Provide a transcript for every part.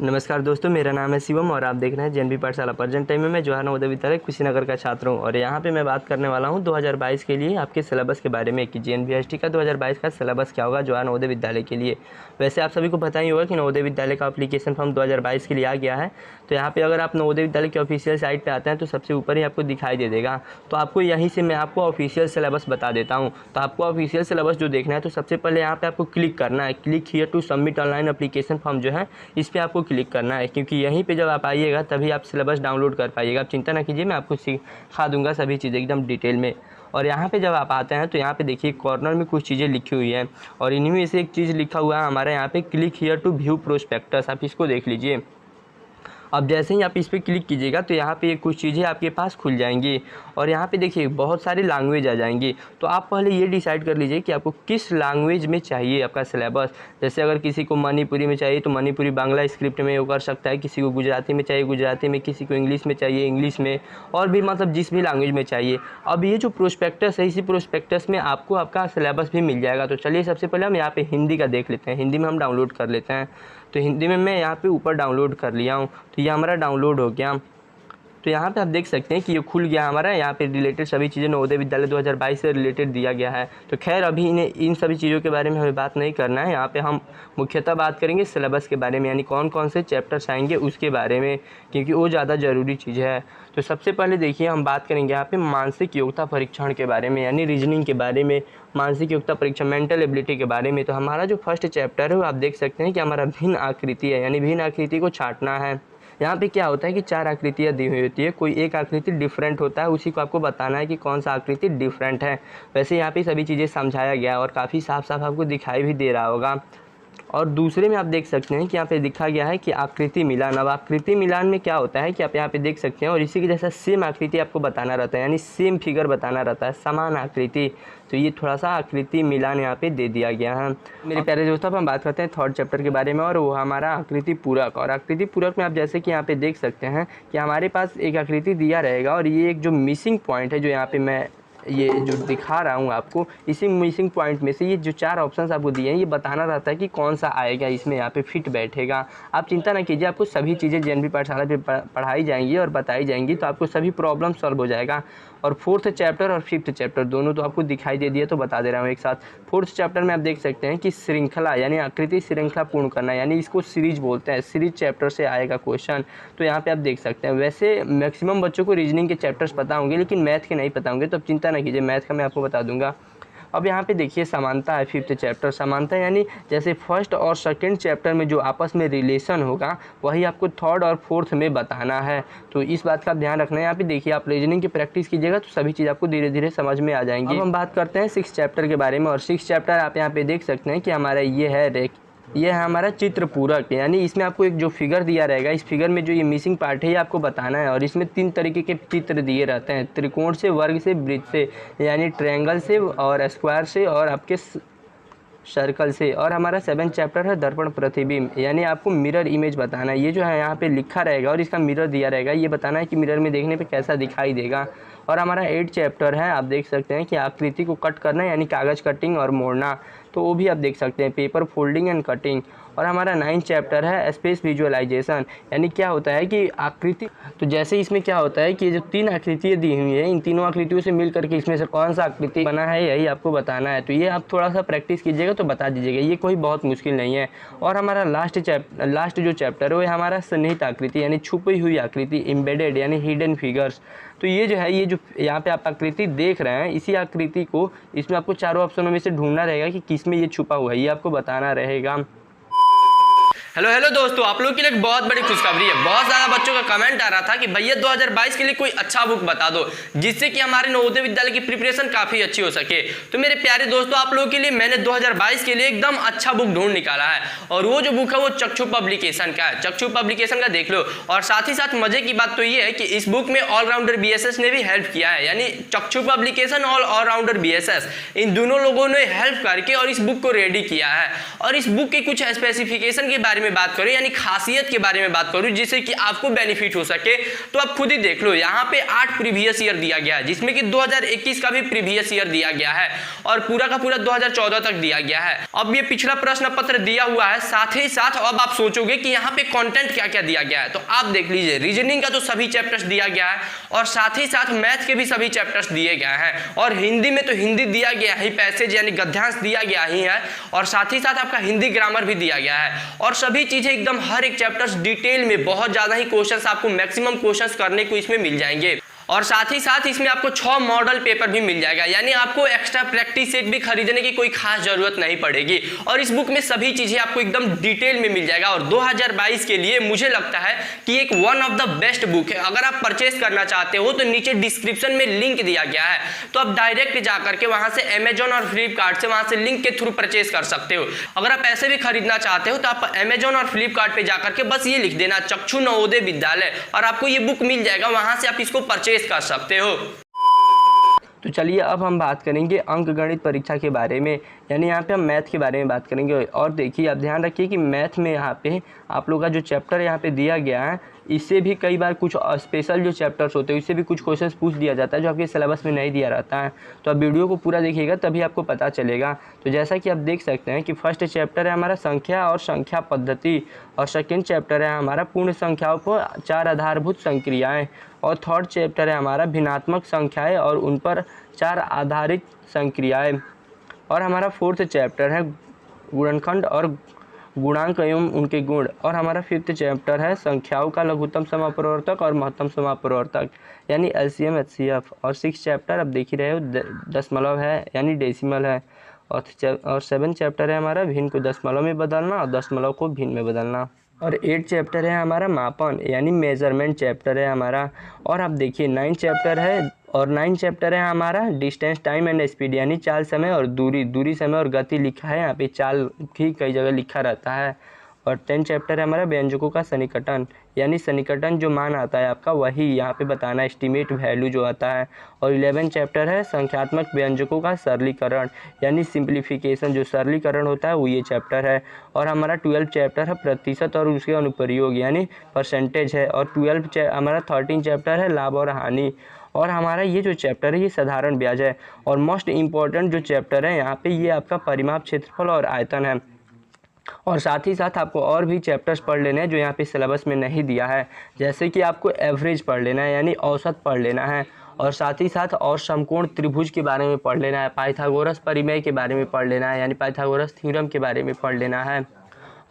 नमस्कार दोस्तों, मेरा नाम है शिवम और आप देख रहे हैं जेएनवी पाठशाला। प्रेजेंट टाइम में मैं जवाहर नवोदय विद्यालय कुशीनगर का छात्र हूं और यहाँ पे मैं बात करने वाला हूं 2022 के लिए आपके सिलेबस के बारे में कि जेएनवीएसटी का 2022 का सिलेबस क्या होगा जवाहर नवोदय विद्यालय के लिए। वैसे आप सभी को पता ही होगा कि नवोदय विद्यालय का एप्लीकेशन फॉर्म 2022 के लिए आ गया है। तो यहाँ पर अगर आप नवोदय विद्यालय के ऑफिशियल साइट पर आते हैं तो सबसे ऊपर ही आपको दिखाई दे देगा। तो आपको यहीं से मैं आपको ऑफिशियल सिलेबस बता देता हूँ। तो आपको ऑफिशियल सिलेबस जो देखना है तो सबसे पहले यहाँ पर आपको क्लिक करना है, click here to submit online application form जो है इस पर आपको क्लिक करना है, क्योंकि यहीं पे जब आप आइएगा तभी आप सिलेबस डाउनलोड कर पाइएगा। आप चिंता ना कीजिए, मैं आपको सिखा दूंगा सभी चीज़ें एकदम डिटेल में। और यहाँ पे जब आप आते हैं तो यहाँ पे देखिए कॉर्नर में कुछ चीज़ें लिखी हुई हैं और इन्हीं में से एक चीज़ लिखा हुआ है हमारे यहाँ पे click here to view prospectus. आप इसको देख लीजिए। अब जैसे ही आप इस पर क्लिक कीजिएगा तो यहाँ पे कुछ चीज़ें आपके पास खुल जाएंगी और यहाँ पे देखिए बहुत सारी लैंग्वेज आ जाएंगी। तो आप पहले ये डिसाइड कर लीजिए कि आपको किस लैंग्वेज में चाहिए आपका सिलेबस। जैसे अगर किसी को मणिपुरी में चाहिए तो मणिपुरी बांग्ला स्क्रिप्ट में वो कर सकता है, किसी को गुजराती में चाहिए गुजराती में, किसी को इंग्लिश में चाहिए इंग्लिश में, और भी मतलब जिस भी लैंग्वेज में चाहिए। अब ये जो प्रोस्पेक्टस है इसी प्रोस्पेक्टस में आपको आपका सिलेबस भी मिल जाएगा। तो चलिए सबसे पहले हम यहाँ पे हिंदी का देख लेते हैं, हिंदी में हम डाउनलोड कर लेते हैं। तो हिंदी में मैं यहाँ पे ऊपर डाउनलोड कर लिया हूँ, तो ये हमारा डाउनलोड हो गया। तो यहाँ पे आप देख सकते हैं कि ये खुल गया हमारा। यहाँ पे रिलेटेड सभी चीज़ें नवोदय विद्यालय 2022 से रिलेटेड दिया गया है। तो खैर अभी इन सभी चीज़ों के बारे में हमें बात नहीं करना है। यहाँ पे हम मुख्यतः बात करेंगे सिलेबस के बारे में, यानी कौन कौन से चैप्टर्स आएंगे उसके बारे में, क्योंकि वो ज़्यादा ज़रूरी चीज़ है। तो सबसे पहले देखिए हम बात करेंगे यहाँ पे मानसिक योग्यता परीक्षण के बारे में, यानी रीजनिंग के बारे में, मानसिक योग्यता परीक्षण मेंटल एबिलिटी के बारे में। तो हमारा जो फर्स्ट चैप्टर है वो आप देख सकते हैं कि हमारा भिन्न आकृति है, यानी भिन्न आकृति को छांटना है। यहाँ पे क्या होता है कि 4 आकृतियाँ दी हुई होती है, कोई एक आकृति डिफरेंट होता है, उसी को आपको बताना है कि कौन सा आकृति डिफरेंट है। वैसे यहाँ पे सभी चीज़ें समझाया गया और काफ़ी साफ साफ आपको दिखाई भी दे रहा होगा। और दूसरे में आप देख सकते हैं कि यहाँ पे लिखा गया है कि आकृति मिलान। अब आकृति मिलान में क्या होता है कि आप यहाँ पे देख सकते हैं और इसी के जैसा सेम आकृति आपको बताना रहता है, यानी सेम फिगर बताना रहता है, समान आकृति। तो ये थोड़ा सा आकृति मिलान यहाँ पे दे दिया गया है। मेरे प्यारे दोस्तों, अब हम बात करते हैं थर्ड चैप्टर के बारे में और वो हमारा आकृति पूरक। और आकृति पूरक में आप जैसे कि यहाँ पे देख सकते हैं कि हमारे पास एक आकृति दिया रहेगा और ये एक जो मिसिंग पॉइंट है जो यहाँ पे मैं ये जो दिखा रहा हूँ आपको, इसी मिसिंग पॉइंट में से ये जो 4 ऑप्शंस आपको दिए हैं ये बताना रहता है कि कौन सा आएगा, इसमें यहाँ पे फिट बैठेगा। आप चिंता ना कीजिए, आपको सभी चीज़ें जेएनवी पाठशाला पे पढ़ाई जाएंगी और बताई जाएंगी, तो आपको सभी प्रॉब्लम सॉल्व हो जाएगा। और फोर्थ चैप्टर और फिफ्थ चैप्टर दोनों तो आपको दिखाई दे दिया, तो बता दे रहा हूँ एक साथ। फोर्थ चैप्टर में आप देख सकते हैं कि श्रृंखला यानी आकृति श्रृंखला पूर्ण करना, यानी इसको सीरीज बोलते हैं, सीरीज चैप्टर से आएगा क्वेश्चन। तो यहाँ पे आप देख सकते हैं। वैसे मैक्सिमम बच्चों को रीजनिंग के चैप्टर्स पता होंगे लेकिन मैथ के नहीं पता होंगे, तो चिंता ना कीजिए, मैथ का मैं आपको बता दूंगा। अब यहाँ पे देखिए समानता है, फिफ्थ चैप्टर समानता, यानी जैसे फर्स्ट और सेकंड चैप्टर में जो आपस में रिलेशन होगा वही आपको थर्ड और फोर्थ में बताना है। तो इस बात का ध्यान रखना है। यहाँ पे देखिए आप रीजनिंग की प्रैक्टिस कीजिएगा तो सभी चीज़ आपको धीरे धीरे समझ में आ जाएंगी। अब हम बात करते हैं 6 चैप्टर के बारे में और 6 चैप्टर आप यहाँ पे देख सकते हैं कि हमारा ये है हमारा चित्र पूरक, यानी इसमें आपको एक जो फिगर दिया रहेगा, इस फिगर में जो ये मिसिंग पार्ट है ये आपको बताना है। और इसमें 3 तरीके के चित्र दिए रहते हैं, त्रिकोण से, वर्ग से, वृत्त से, यानी ट्रायंगल से और स्क्वायर से और आपके सर्कल से। और हमारा 7 चैप्टर है दर्पण प्रतिबिंब, यानी आपको मिरर इमेज बताना है। ये जो है यहाँ पे लिखा रहेगा और इसका मिरर दिया रहेगा, ये बताना है कि मिरर में देखने पे कैसा दिखाई देगा। और हमारा 8 चैप्टर है, आप देख सकते हैं कि आकृति को कट करना, यानी कागज़ कटिंग और मोड़ना, तो वो भी आप देख सकते हैं, पेपर फोल्डिंग एंड कटिंग। और हमारा 9 चैप्टर है स्पेस विजुअलाइजेशन, यानी क्या होता है कि आकृति, तो जैसे इसमें क्या होता है कि जो 3 आकृतियाँ दी हुई है, इन तीनों आकृतियों से मिल करके इसमें से कौन सा आकृति बना है यही आपको बताना है। तो ये आप थोड़ा सा प्रैक्टिस कीजिएगा तो बता दीजिएगा, ये कोई बहुत मुश्किल नहीं है। और हमारा लास्ट जो चैप्टर है वो हमारा सन्निहित आकृति, यानी छुपी हुई आकृति, एम्बेडेड यानी हिडन फिगर्स। तो ये जो है, ये जो यहाँ पे आप आकृति देख रहे हैं, इसी आकृति को इसमें आपको चारों ऑप्शनों में से ढूंढना रहेगा कि किसमें ये छुपा हुआ है, ये आपको बताना रहेगा। हेलो दोस्तों, आप लोगों के लिए एक बहुत बड़ी खुशखबरी है। बहुत ज़्यादा बच्चों का कमेंट आ रहा था कि भैया 2022 के लिए कोई अच्छा बुक बता दो जिससे कि हमारे नवोदय विद्यालय की प्रिपरेशन काफ़ी अच्छी हो सके। तो मेरे प्यारे दोस्तों, आप लोगों के लिए मैंने 2022 के लिए एकदम अच्छा बुक ढूंढ निकाला है और वो जो बुक है वो चक्षु पब्लिकेशन का है। चक्षु पब्लिकेशन का देख लो। और साथ ही साथ मजे की बात तो ये है कि इस बुक में ऑलराउंडर BSS ने भी हेल्प किया है, यानी चक्षु पब्लिकेशन और ऑलराउंडर BSS, इन दोनों लोगों ने हेल्प करके और इस बुक को रेडी किया है। और इस बुक के कुछ स्पेसिफिकेशन के बारे में बात करूं यानी खासियत के बारे में बात करूं जिससे कि आपको बेनिफिट हो सके, तो आप खुद ही देख लो यहाँ पे 8 प्रीवियस ईयर दिया गया है, जिसमें कि 2021 का भी प्रीवियस ईयर दिया गया है और पूरा का पूरा 2014 तक दिया गया है। अब ये पिछला प्रश्न पत्र दिया हुआ है, साथ ही साथ अब आप सोचोगे कि यहाँ पे कंटेंट क्या क्या दिया गया है, तो आप देख लीजिए रीजनिंग का तो सभी चैप्टर्स दिया गया है और साथ ही साथ मैथ के भी सभी चैप्टर्स दिए गए हैं और हिंदी में तो हिंदी दिया गया ही, पैसेज यानी गद्यांश दिया गया ही है और साथ ही साथ आपका हिंदी ग्रामर भी दिया गया है और सभी चीजें एकदम हर एक चैप्टर्स डिटेल में बहुत ज्यादा ही क्वेश्चंस, आपको मैक्सिमम क्वेश्चंस करने को इसमें मिल जाएंगे और साथ ही साथ इसमें आपको 6 मॉडल पेपर भी मिल जाएगा, यानी आपको एक्स्ट्रा प्रैक्टिस सेट भी खरीदने की कोई खास जरूरत नहीं पड़ेगी और इस बुक में सभी चीजें आपको एकदम डिटेल में मिल जाएगा और 2022 के लिए मुझे लगता है कि एक one of the best book है। अगर आप परचेस करना चाहते हो तो नीचे डिस्क्रिप्शन में लिंक दिया गया है, तो आप डायरेक्ट जाकर के वहां से अमेजॉन और फ्लिपकार्ट से वहां से लिंक के थ्रू परचेस कर सकते हो। अगर आप ऐसे भी खरीदना चाहते हो तो आप अमेजॉन और फ्लिपकार्ट पे जाकर के बस ये लिख देना चक्षु नवोदय विद्यालय और आपको ये बुक मिल जाएगा, वहां से आप इसको परचेस कर सकते हो। तो चलिए अब हम बात करेंगे अंकगणित परीक्षा के बारे में, यानी यहाँ पे हम मैथ के बारे में बात करेंगे। और देखिए आप ध्यान रखिए कि मैथ में यहाँ पे आप लोग का जो चैप्टर यहाँ पे दिया गया है, इससे भी कई बार कुछ स्पेशल जो चैप्टर्स होते हैं उससे भी कुछ क्वेश्चंस पूछ दिया जाता है जो आपके सिलेबस में नहीं दिया रहता है। तो आप वीडियो को पूरा देखिएगा तभी आपको पता चलेगा। तो जैसा कि आप देख सकते हैं कि फर्स्ट चैप्टर है हमारा संख्या और संख्या पद्धति और सेकेंड चैप्टर है हमारा पूर्ण संख्याओं को 4 आधारभूत संक्रियाएँ और थर्ड चैप्टर है हमारा भिन्नात्मक संख्याएँ और उन पर 4 आधारित संक्रियाएँ और हमारा फोर्थ चैप्टर है गुणनखंड और गुणांक एवं उनके गुण और हमारा फिफ्थ चैप्टर है संख्याओं का लघुत्तम समापरिवर्तक और महत्तम समापरिवर्तक यानी LCM HCF और 6 चैप्टर अब देख ही रहे हो दशमलव है यानी डेसिमल है और 7 चैप्टर है हमारा भिन्न को दशमलव में बदलना और दशमलव को भिन्न में बदलना और 8 चैप्टर है हमारा मापन यानी मेजरमेंट चैप्टर है हमारा। और आप देखिए 9 चैप्टर है और 9 चैप्टर है हमारा डिस्टेंस टाइम एंड स्पीड यानी चाल समय और दूरी समय और गति लिखा है, यहाँ पे चाल भी कई जगह लिखा रहता है। और 10 चैप्टर है हमारा व्यंजकों का सन्निकटन यानी सन्निकटन जो मान आता है आपका वही यहाँ पे बताना, एस्टीमेट वैल्यू जो आता है। और 11 चैप्टर है संख्यात्मक व्यंजकों का सरलीकरण यानी सिंप्लीफिकेशन, जो सरलीकरण होता है वो ये चैप्टर है। और हमारा 12 चैप्टर है प्रतिशत और उसके अनुप्रयोग यानी परसेंटेज है। और 13 चैप्टर है लाभ और हानि। और हमारा ये जो चैप्टर है ये साधारण ब्याज है। और मोस्ट इम्पॉर्टेंट जो चैप्टर है यहाँ पे ये आपका परिमाप, क्षेत्रफल और आयतन है। और साथ ही साथ आपको और भी चैप्टर्स पढ़ लेने हैं जो यहाँ पे सिलेबस में नहीं दिया है, जैसे कि आपको एवरेज पढ़ लेना है यानी औसत पढ़ लेना है और साथ ही साथ और समकोण त्रिभुज के बारे में पढ़ लेना है, पाइथागोरस परिमेय के बारे में पढ़ लेना है यानी पाइथागोरस थ्योरम के बारे में पढ़ लेना है।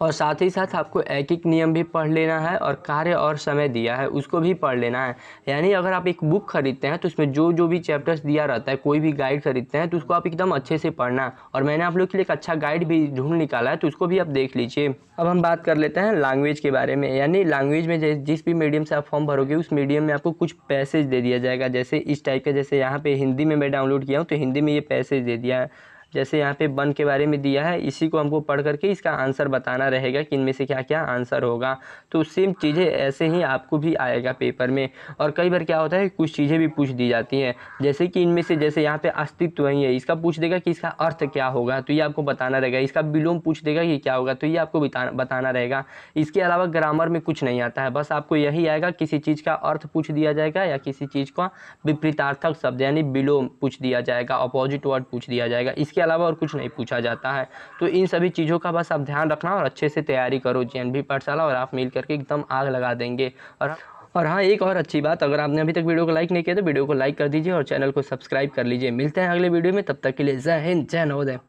और साथ ही साथ आपको ऐकिक नियम भी पढ़ लेना है और कार्य और समय दिया है उसको भी पढ़ लेना है। यानी अगर आप एक बुक खरीदते हैं तो उसमें जो भी चैप्टर्स दिया रहता है, कोई भी गाइड खरीदते हैं तो उसको आप एकदम अच्छे से पढ़ना। और मैंने आप लोग के लिए एक अच्छा गाइड भी ढूंढ निकाला है तो उसको भी आप देख लीजिए। अब हम बात कर लेते हैं लैंग्वेज के बारे में, यानी लैंग्वेज में जिस भी मीडियम से आप फॉर्म भरोगे उस मीडियम में आपको कुछ पैसेज दे दिया जाएगा, जैसे इस टाइप का। जैसे यहाँ पे हिंदी में मैं डाउनलोड किया हूँ तो हिंदी में ये पैसेज दे दिया है। जैसे यहाँ पे वन के बारे में दिया है, इसी को हमको पढ़ करके इसका आंसर बताना रहेगा कि इनमें से क्या क्या आंसर होगा। तो सेम चीज़ें ऐसे ही आपको भी आएगा पेपर में। और कई बार क्या होता है कुछ चीज़ें भी पूछ दी जाती हैं, जैसे कि इनमें से जैसे यहाँ पे अस्तित्व वही है, इसका पूछ देगा कि इसका अर्थ क्या होगा तो ये आपको बताना रहेगा। इसका विलोम पूछ देगा कि क्या होगा तो ये आपको बताना रहेगा। इसके अलावा ग्रामर में कुछ नहीं आता है, बस आपको यही आएगा किसी चीज़ का अर्थ पूछ दिया जाएगा या किसी चीज़ का विपरीतार्थक शब्द यानी विलोम पूछ दिया जाएगा, अपोजिट वर्ड पूछ दिया जाएगा। इसके अलावा और कुछ नहीं पूछा जाता है। तो इन सभी चीज़ों का बस आप ध्यान रखना और अच्छे से तैयारी करो जेएनवी पाठशाला, और आप मिल करके एकदम आग लगा देंगे। और हाँ, एक और अच्छी बात, अगर आपने अभी तक वीडियो को लाइक नहीं किया तो वीडियो को लाइक कर दीजिए और चैनल को सब्सक्राइब कर लीजिए। मिलते हैं अगले वीडियो में, तब तक के लिए जय हिंद, जय नवोदय।